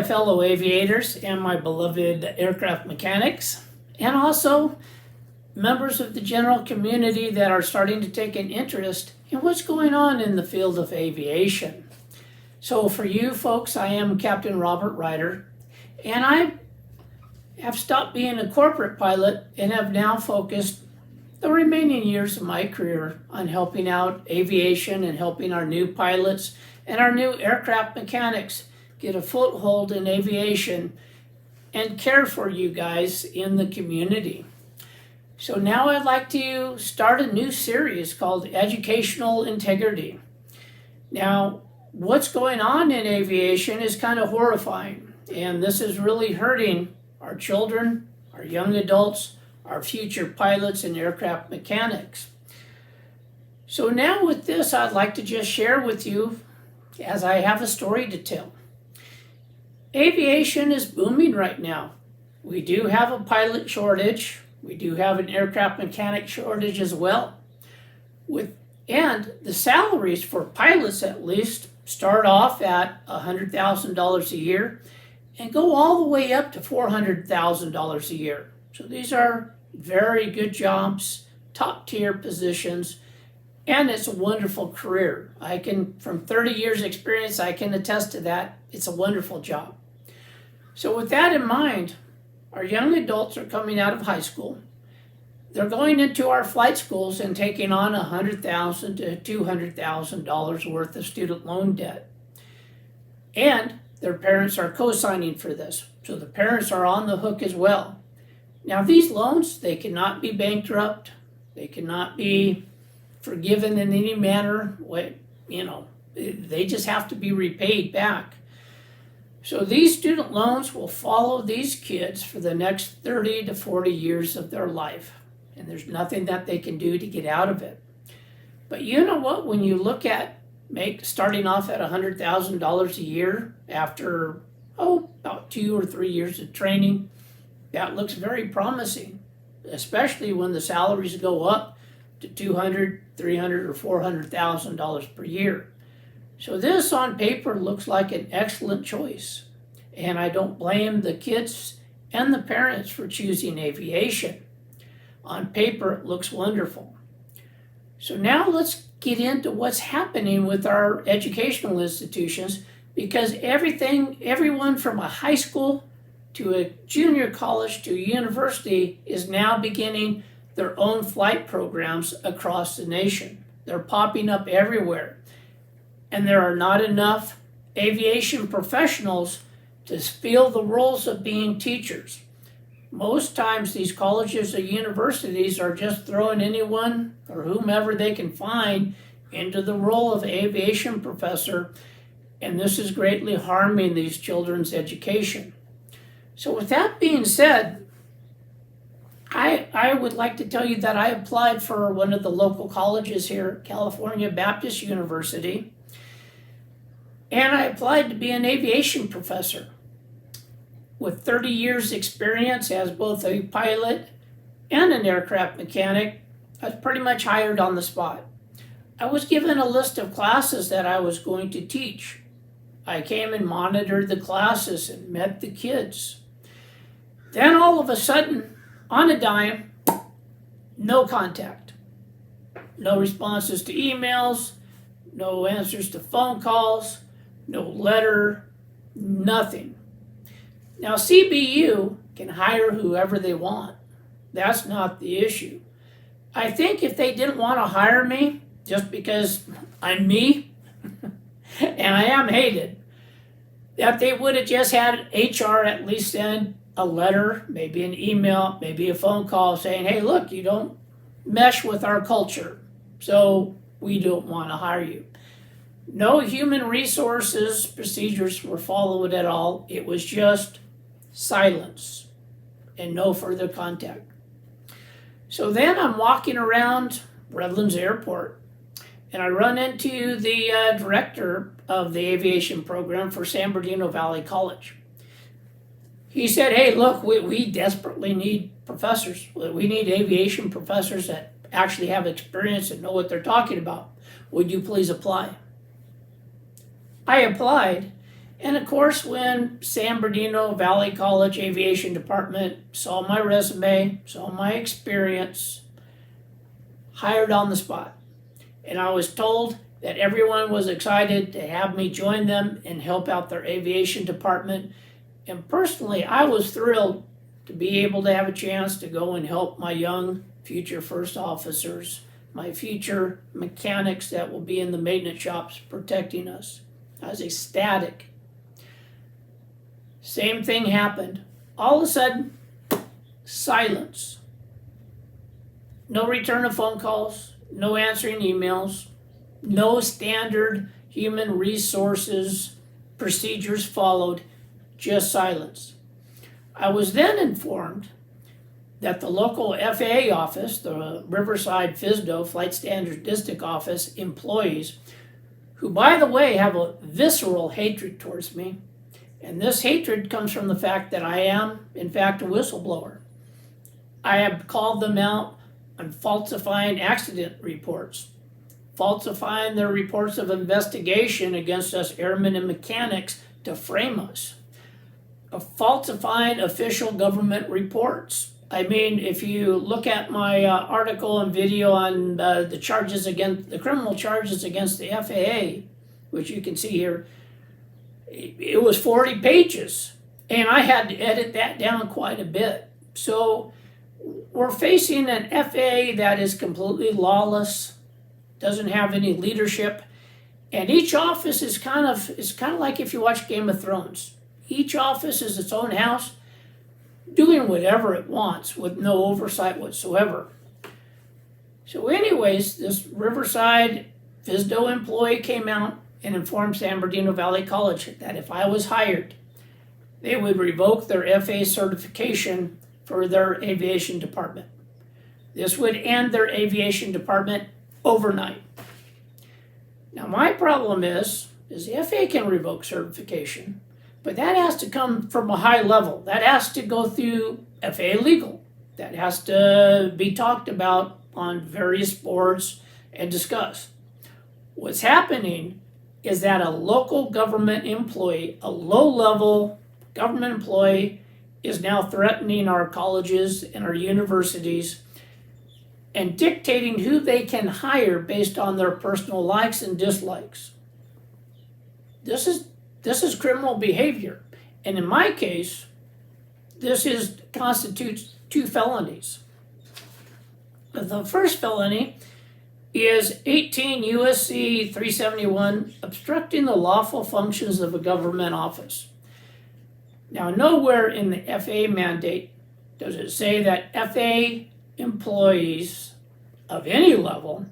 my fellow aviators and my beloved aircraft mechanics, and also members of the general community that are starting to take an interest in what's going on in the field of aviation. So for you folks, I am Captain Robert Ryder, and I have stopped being a corporate pilot and have now focused the remaining years of my career on helping out aviation and helping our new pilots and our new aircraft mechanics get a foothold in aviation and care for you guys in the community. So now I'd like to start a new series called Educational Integrity. Now, what's going on in aviation is kind of horrifying, and this is really hurting our children, our young adults, our future pilots and aircraft mechanics. So now with this, I'd like to just share with you as I have a story to tell. Aviation is booming right now. We do have a pilot shortage. We do have an aircraft mechanic shortage as well. And the salaries for pilots at least start off at $100,000 a year and go all the way up to $400,000 a year. So these are very good jobs, top tier positions, and it's a wonderful career. From 30 years experience, I can attest to that. It's a wonderful job. So with that in mind, our young adults are coming out of high school. They're going into our flight schools and taking on $100,000 to $200,000 worth of student loan debt. And their parents are co-signing for this. So the parents are on the hook as well. Now these loans, they cannot be bankrupt. They cannot be forgiven in any manner. They just have to be repaid back. So these student loans will follow these kids for the next 30 to 40 years of their life. And there's nothing that they can do to get out of it. But you know what? When you look at starting off at $100,000 a year after, about 2 or 3 years of training, that looks very promising, especially when the salaries go up to $200,000, $300,000, or $400,000 per year. So this on paper looks like an excellent choice, and I don't blame the kids and the parents for choosing aviation. On paper, it looks wonderful. So now let's get into what's happening with our educational institutions, because everyone from a high school to a junior college to a university is now beginning their own flight programs across the nation. They're popping up everywhere. And there are not enough aviation professionals to fill the roles of being teachers. Most times these colleges or universities are just throwing anyone or whomever they can find into the role of aviation professor, and this is greatly harming these children's education. So with that being said, I would like to tell you that I applied for one of the local colleges here, California Baptist University, and I applied to be an aviation professor. With 30 years experience as both a pilot and an aircraft mechanic, I was pretty much hired on the spot. I was given a list of classes that I was going to teach. I came and monitored the classes and met the kids. Then all of a sudden, on a dime, no contact. No responses to emails, no answers to phone calls, no letter, nothing. Now CBU can hire whoever they want. That's not the issue. I think if they didn't want to hire me just because I'm me and I am hated, that they would have just had HR at least send a letter, maybe an email, maybe a phone call saying, hey, look, you don't mesh with our culture, so we don't want to hire you. No human resources procedures were followed at all. It was just silence and no further contact. So then I'm walking around Redlands Airport and I run into the director of the aviation program for San Bernardino Valley College. He said, hey, look, we desperately need professors. We need aviation professors that actually have experience and know what they're talking about. Would you please apply? I applied, And of course, when San Bernardino Valley College Aviation Department saw my resume, saw my experience, hired on the spot. And I was told that everyone was excited to have me join them and help out their aviation department. And personally, I was thrilled to be able to have a chance to go and help my young future first officers, my future mechanics that will be in the maintenance shops protecting us. I was ecstatic. Same thing happened. All of a sudden, silence. No return of phone calls, no answering emails, no standard human resources procedures followed, just silence. I was then informed that the local FAA office, the Riverside FSDO, Flight Standards District Office employees, who by the way have a visceral hatred towards me, and this hatred comes from the fact that I am, in fact, a whistleblower. I have called them out on falsifying accident reports, falsifying their reports of investigation against us airmen and mechanics to frame us, falsifying official government reports. I mean, if you look at my article and video on the charges against the criminal charges against the FAA, which you can see here, it was 40 pages, and I had to edit that down quite a bit. So we're facing an FAA that is completely lawless, doesn't have any leadership, and each office is kind of like if you watch Game of Thrones. Each office is its own house, doing whatever it wants with no oversight whatsoever. So anyways, this Riverside FSDO employee came out and informed San Bernardino Valley College that if I was hired, they would revoke their FAA certification for their aviation department. This would end their aviation department overnight. Now my problem is the FAA can revoke certification, but that has to come from a high level. That has to go through FAA legal. That has to be talked about on various boards and discussed. What's happening is that a local government employee, a low-level government employee, is now threatening our colleges and our universities and dictating who they can hire based on their personal likes and dislikes. This is criminal behavior. And in my case, this constitutes 2 felonies. The first felony is 18 U.S.C. 371, obstructing the lawful functions of a government office. Now, nowhere in the FAA mandate does it say that FAA employees of any level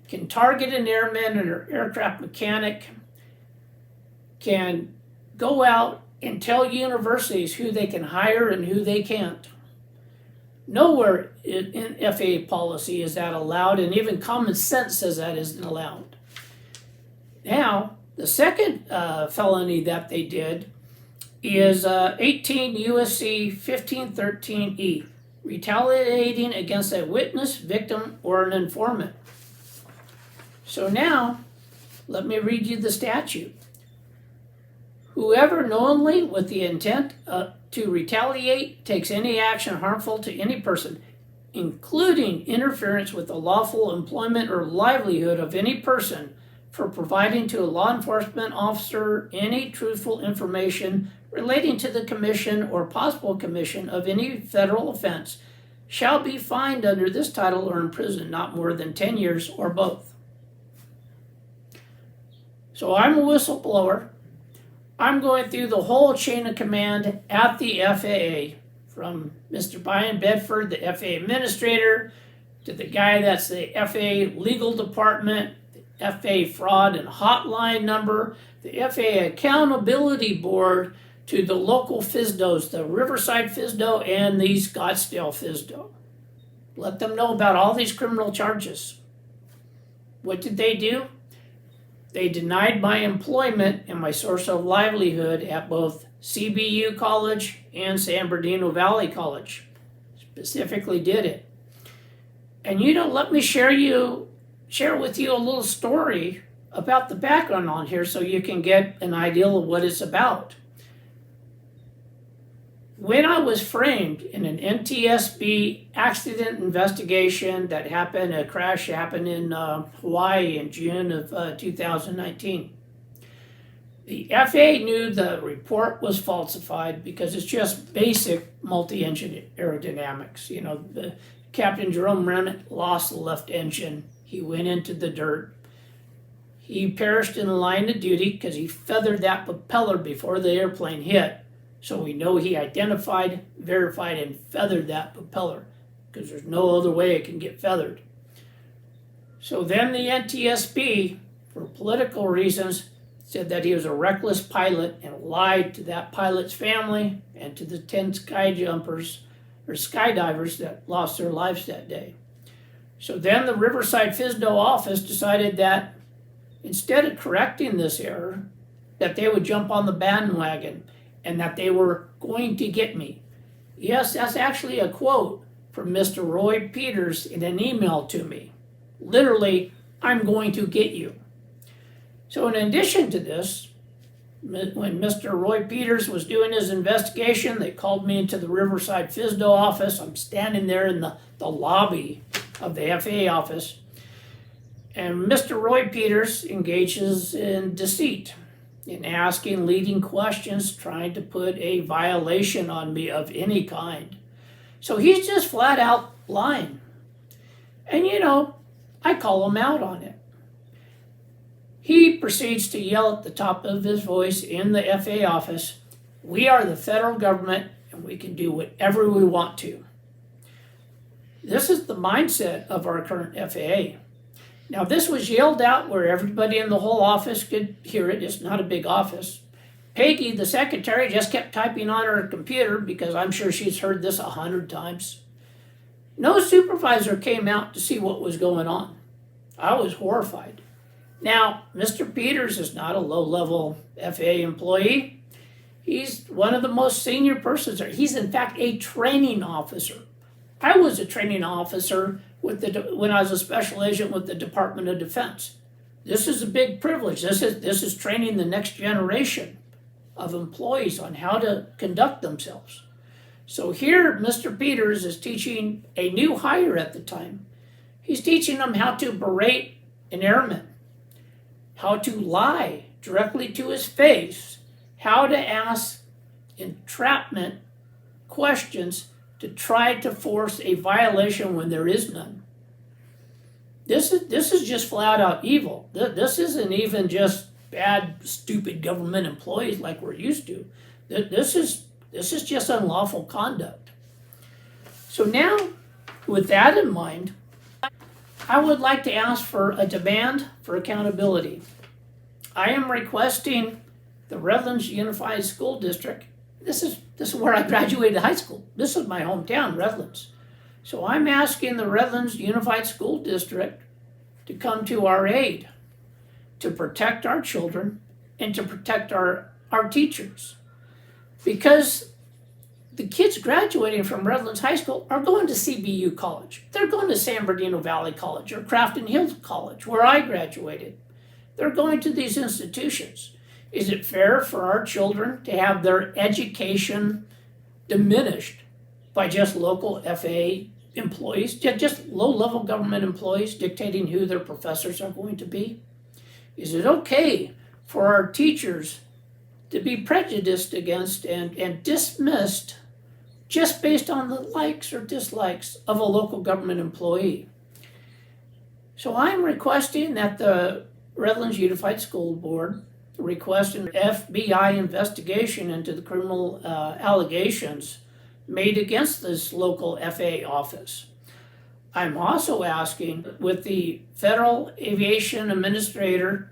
can target an airman or aircraft mechanic, can go out and tell universities who they can hire and who they can't. Nowhere in FAA policy is that allowed, and even common sense says that isn't allowed. Now, the second felony that they did is 18 U.S.C. 1513E, retaliating against a witness, victim, or an informant. So now, let me read you the statute. Whoever knowingly, with the intent to retaliate, takes any action harmful to any person, including interference with the lawful employment or livelihood of any person, for providing to a law enforcement officer any truthful information relating to the commission or possible commission of any federal offense, shall be fined under this title or imprisoned not more than 10 years or both. So I'm a whistleblower. I'm going through the whole chain of command at the FAA, from Mr. Brian Bedford, the FAA administrator, to the guy that's the FAA legal department, the FAA fraud and hotline number, the FAA accountability board, to the local FSDOs, the Riverside FSDO and the Scottsdale FSDO. Let them know about all these criminal charges. What did they do? They denied my employment and my source of livelihood at both CBU College and San Bernardino Valley College. Specifically did it. And let me share with you a little story about the background on here so you can get an idea of what it's about. When I was framed in an NTSB accident investigation that happened, a crash happened in Hawaii in June of 2019. The FAA knew the report was falsified because it's just basic multi-engine aerodynamics. You know, Captain Jerome Rennet lost the left engine. He went into the dirt. He perished in the line of duty because he feathered that propeller before the airplane hit. So we know he identified, verified, and feathered that propeller because there's no other way it can get feathered. So then the NTSB, for political reasons, said that he was a reckless pilot and lied to that pilot's family and to the 10 skydivers that lost their lives that day. So then the Riverside FSDO office decided that instead of correcting this error, that they would jump on the bandwagon and that they were going to get me. Yes, that's actually a quote from Mr. Roy Peters in an email to me. Literally, I'm going to get you. So in addition to this, when Mr. Roy Peters was doing his investigation, they called me into the Riverside FSDO office. I'm standing there in the lobby of the FAA office. And Mr. Roy Peters engages in deceit, in asking leading questions, trying to put a violation on me of any kind. So he's just flat out lying. And you know, I call him out on it. He proceeds to yell at the top of his voice in the FAA office, "We are the federal government and we can do whatever we want to." This is the mindset of our current FAA. Now, this was yelled out where everybody in the whole office could hear it. It's not a big office. Peggy, the secretary, just kept typing on her computer because I'm sure she's heard this 100 times. No supervisor came out to see what was going on. I was horrified. Now, Mr. Peters is not a low-level FAA employee. He's one of the most senior persons there. He's, in fact, a training officer. I was a training officer when I was a special agent with the Department of Defense. This is a big privilege. This is training the next generation of employees on how to conduct themselves. So here, Mr. Peters is teaching a new hire at the time. He's teaching them how to berate an airman, how to lie directly to his face, how to ask entrapment questions to try to force a violation when there is none. This is just flat out evil. This isn't even just bad, stupid government employees like we're used to. This is just unlawful conduct. So now, with that in mind, I would like to ask for a demand for accountability. I am requesting the Redlands Unified School District. This is where I graduated high school. This is my hometown, Redlands. So I'm asking the Redlands Unified School District to come to our aid, to protect our children and to protect our teachers. Because the kids graduating from Redlands High School are going to CBU College. They're going to San Bernardino Valley College or Crafton Hills College, where I graduated. They're going to these institutions. Is it fair for our children to have their education diminished by just local FAA employees, just low-level government employees dictating who their professors are going to be? Is it okay for our teachers to be prejudiced against and dismissed just based on the likes or dislikes of a local government employee? So I'm requesting that the Redlands Unified School Board request an FBI investigation into the criminal allegations made against this local FAA office. I'm also asking with the Federal Aviation Administrator,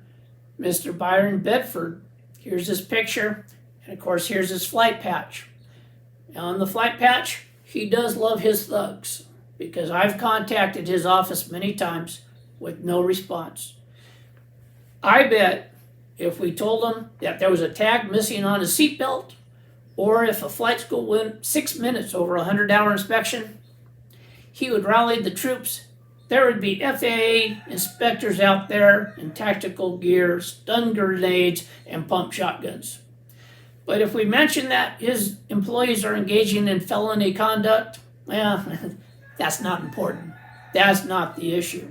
Mr. Byron Bedford. Here's his picture, and of course here's his flight patch. Now on the flight patch, he does love his thugs because I've contacted his office many times with no response. I bet if we told him that there was a tag missing on his seatbelt, or if a flight school went 6 minutes over a 100-hour inspection, he would rally the troops there would be FAA inspectors out there in tactical gear, stun grenades, and pump shotguns. But if we mention that his employees are engaging in felony conduct, well, that's not important. That's not the issue.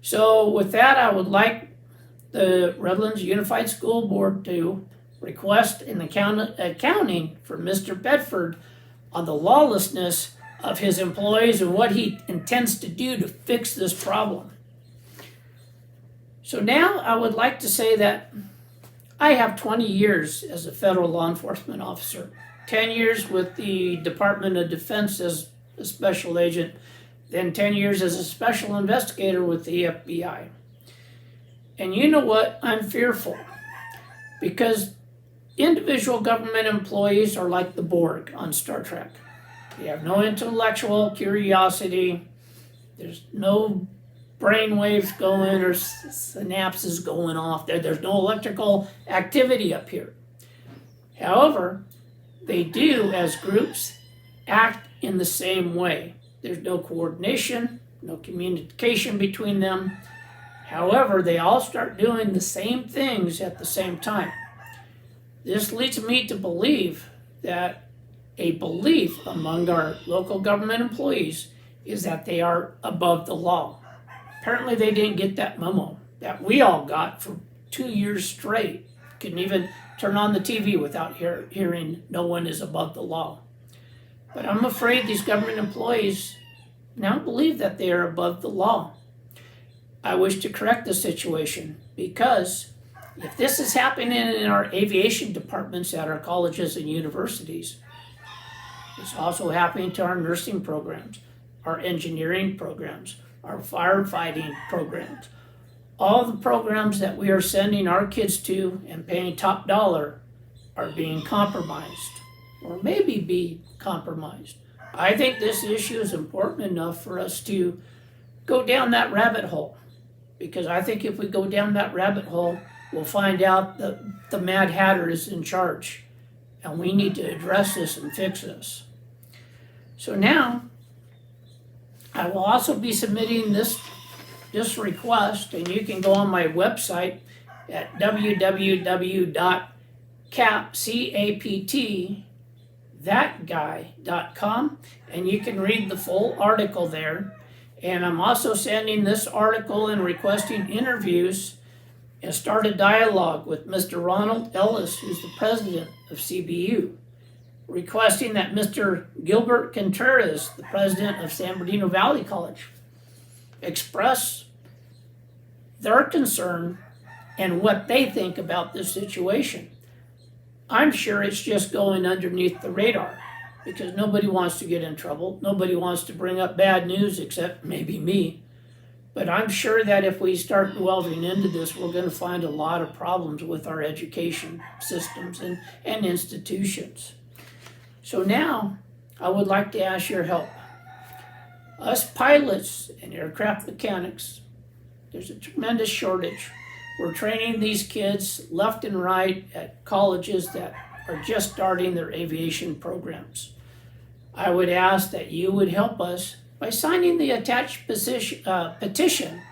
So with that, I would like the Redlands Unified School Board to request an accounting for Mr. Bedford on the lawlessness of his employees and what he intends to do to fix this problem. So now I would like to say that I have 20 years as a federal law enforcement officer, 10 years with the Department of Defense as a special agent, then 10 years as a special investigator with the FBI. And you know what? I'm fearful because individual government employees are like the Borg on Star Trek. They have no intellectual curiosity. There's no brain waves going or synapses going off there. There's no electrical activity up here. However, they do, as groups, act in the same way. There's no coordination, no communication between them. However, they all start doing the same things at the same time. This leads me to believe that a belief among our local government employees is that they are above the law. Apparently they didn't get that memo that we all got for 2 years straight. Couldn't even turn on the TV without hearing no one is above the law. But I'm afraid these government employees now believe that they are above the law. I wish to correct the situation because if this is happening in our aviation departments at our colleges and universities, it's also happening to our nursing programs, our engineering programs, our firefighting programs. All the programs that we are sending our kids to and paying top dollar are being compromised, or maybe be compromised. I think this issue is important enough for us to go down that rabbit hole, because I think if we go down that rabbit hole, we'll find out that the Mad Hatter is in charge, and we need to address this and fix this. So now, I will also be submitting this request, and you can go on my website at www.capthatguy.com, and you can read the full article there. And I'm also sending this article and requesting interviews and start a dialogue with Mr. Ronald Ellis, who's the president of CBU, requesting that Mr. Gilbert Contreras, the president of San Bernardino Valley College, express their concern and what they think about this situation. I'm sure it's just going underneath the radar because nobody wants to get in trouble. Nobody wants to bring up bad news except maybe me. But I'm sure that if we start delving into this, we're going to find a lot of problems with our education systems and institutions. So now, I would like to ask your help. Us pilots and aircraft mechanics, there's a tremendous shortage. We're training these kids left and right at colleges that are just starting their aviation programs. I would ask that you would help us by signing the attached petition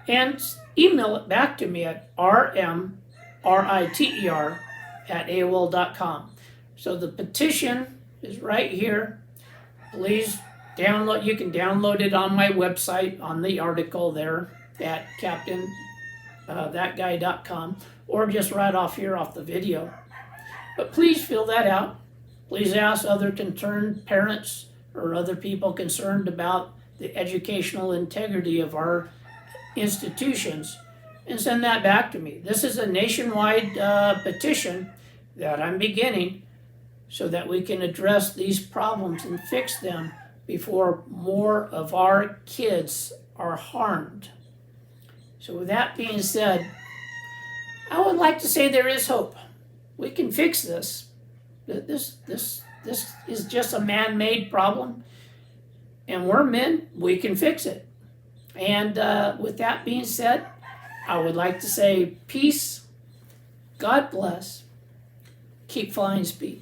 and email it back to me at rmriter@aol.com. So the petition is right here. Please download. You can download it on my website on the article there at captainthatguy.com, or just right off here off the video. But please fill that out. Please ask other concerned parents or other people concerned about the educational integrity of our institutions and send that back to me. This is a nationwide petition that I'm beginning so that we can address these problems and fix them before more of our kids are harmed. So with that being said, I would like to say there is hope. We can fix this. This is just a man-made problem, and we're men, we can fix it. And with that being said, I would like to say peace, God bless, keep flying speed.